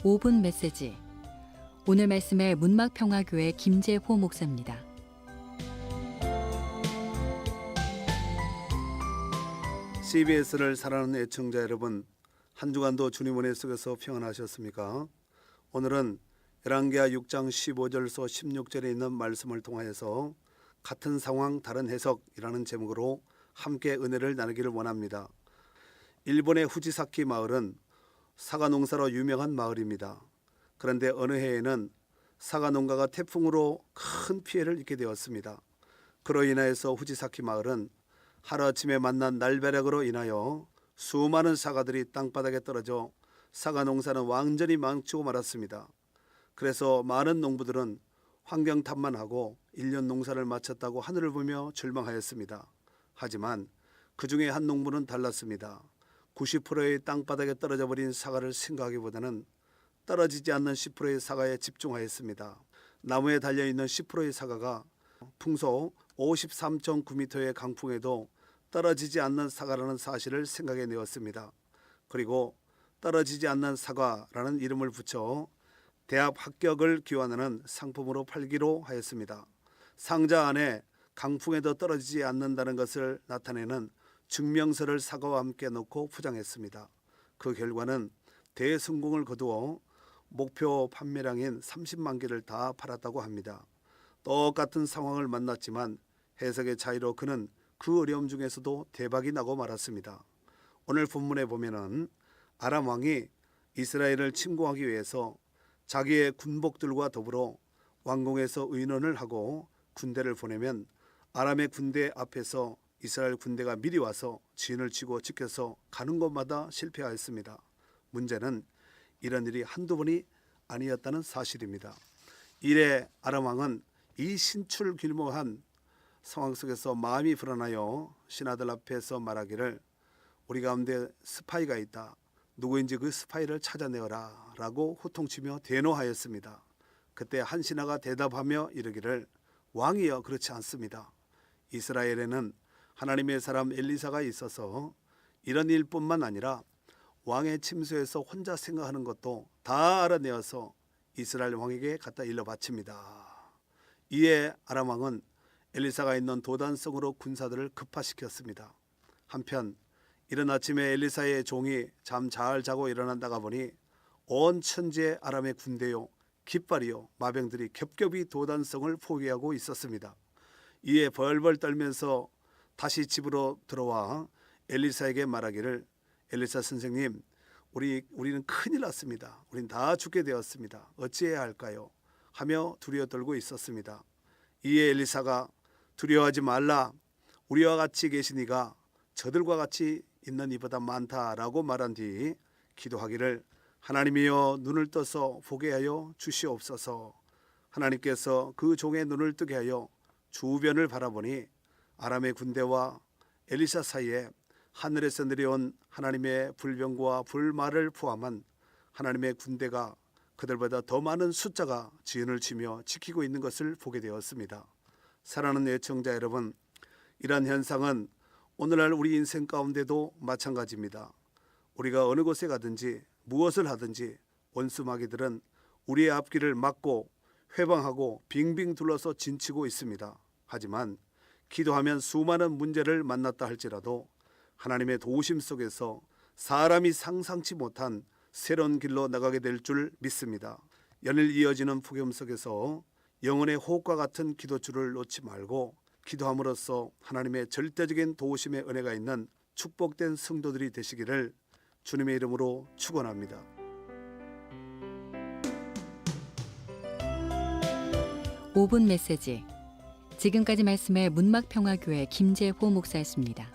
5분 메시지. 오늘 말씀의 문막평화교회 김재호 목사입니다. CBS를 사랑하는 애청자 여러분, 한 주간도 주님 은혜 속에서 평안하셨습니까? 오늘은 열왕기하 6장 15절서 16절에 있는 말씀을 통하여서 같은 상황 다른 해석이라는 제목으로 함께 은혜를 나누기를 원합니다. 일본의 후지사키 마을은 사과 농사로 유명한 마을입니다. 그런데 어느 해에는 사과 농가가 태풍으로 큰 피해를 입게 되었습니다. 그로 인하여서 후지사키 마을은 하루아침에 만난 날벼락으로 인하여 수많은 사과들이 땅바닥에 떨어져 사과 농사는 완전히 망치고 말았습니다. 그래서 많은 농부들은 환경 탓만 하고 1년 농사를 마쳤다고 하늘을 보며 절망하였습니다. 하지만 그 중에 한 농부는 달랐습니다. 90%의 땅바닥에 떨어져 버린 사과를 생각하기보다는 떨어지지 않는 10%의 사과에 집중하였습니다. 나무에 달려있는 10%의 사과가 풍속 53.9m의 강풍에도 떨어지지 않는 사과라는 사실을 생각해내었습니다. 그리고 떨어지지 않는 사과라는 이름을 붙여 대학 합격을 기원하는 상품으로 팔기로 하였습니다. 상자 안에 강풍에도 떨어지지 않는다는 것을 나타내는 증명서를 사과와 함께 넣고 포장했습니다. 그 결과는 대성공을 거두어 목표 판매량인 30만 개를 다 팔았다고 합니다. 똑같은 상황을 만났지만 해석의 차이로 그는 그 어려움 중에서도 대박이 나고 말았습니다. 오늘 본문에 보면은 아람 왕이 이스라엘을 침공하기 위해서 자기의 군복들과 더불어 왕궁에서 의논을 하고 군대를 보내면 아람의 군대 앞에서 이스라엘 군대가 미리 와서 진을 치고 지켜서 가는 곳마다 실패하였습니다. 문제는 이런 일이 한두 번이 아니었다는 사실입니다. 이래 아람 왕은 이 신출귀몰한 상황 속에서 마음이 불안하여 신하들 앞에서 말하기를 우리 가운데 스파이가 있다. 누구인지 그 스파이를 찾아내어라 라고 호통치며 대노하였습니다. 그때 한 신하가 대답하며 이르기를 왕이여 그렇지 않습니다. 이스라엘에는 하나님의 사람 엘리사가 있어서 이런 일뿐만 아니라 왕의 침소에서 혼자 생각하는 것도 다 알아내어서 이스라엘 왕에게 갖다 일러 바칩니다. 이에 아람 왕은 엘리사가 있는 도단성으로 군사들을 급파시켰습니다. 한편 이른 아침에 엘리사의 종이 잠 잘 자고 일어난다가 보니 온 천지의 아람의 군대요 깃발이요 마병들이 겹겹이 도단성을 포위하고 있었습니다. 이에 벌벌 떨면서 다시 집으로 들어와 엘리사에게 말하기를 엘리사 선생님 우리는 큰일 났습니다. 우린 다 죽게 되었습니다. 어찌해야 할까요? 하며 두려워 떨고 있었습니다. 이에 엘리사가 두려워하지 말라. 우리와 같이 계신 이가 저들과 같이 있는 이보다 많다라고 말한 뒤 기도하기를 하나님이여 눈을 떠서 보게 하여 주시옵소서. 하나님께서 그 종의 눈을 뜨게 하여 주변을 바라보니 아람의 군대와 엘리사 사이에 하늘에서 내려온 하나님의 불병과 불말을 포함한 하나님의 군대가 그들보다 더 많은 숫자가 지연을 치며 지키고 있는 것을 보게 되었습니다. 사랑하는 애청자 여러분, 이러한 현상은 오늘날 우리 인생 가운데도 마찬가지입니다. 우리가 어느 곳에 가든지 무엇을 하든지 원수 마귀들은 우리의 앞길을 막고 회방하고 빙빙 둘러서 진치고 있습니다. 하지만 기도하면 수많은 문제를 만났다 할지라도 하나님의 도우심 속에서 사람이 상상치 못한 새로운 길로 나가게 될 줄 믿습니다. 연일 이어지는 폭염 속에서 영혼의 호흡과 같은 기도줄을 놓지 말고 기도함으로써 하나님의 절대적인 도우심의 은혜가 있는 축복된 성도들이 되시기를 주님의 이름으로 축원합니다. (5분) 메시지. 지금까지 말씀의 문막평화교회 김재호 목사였습니다.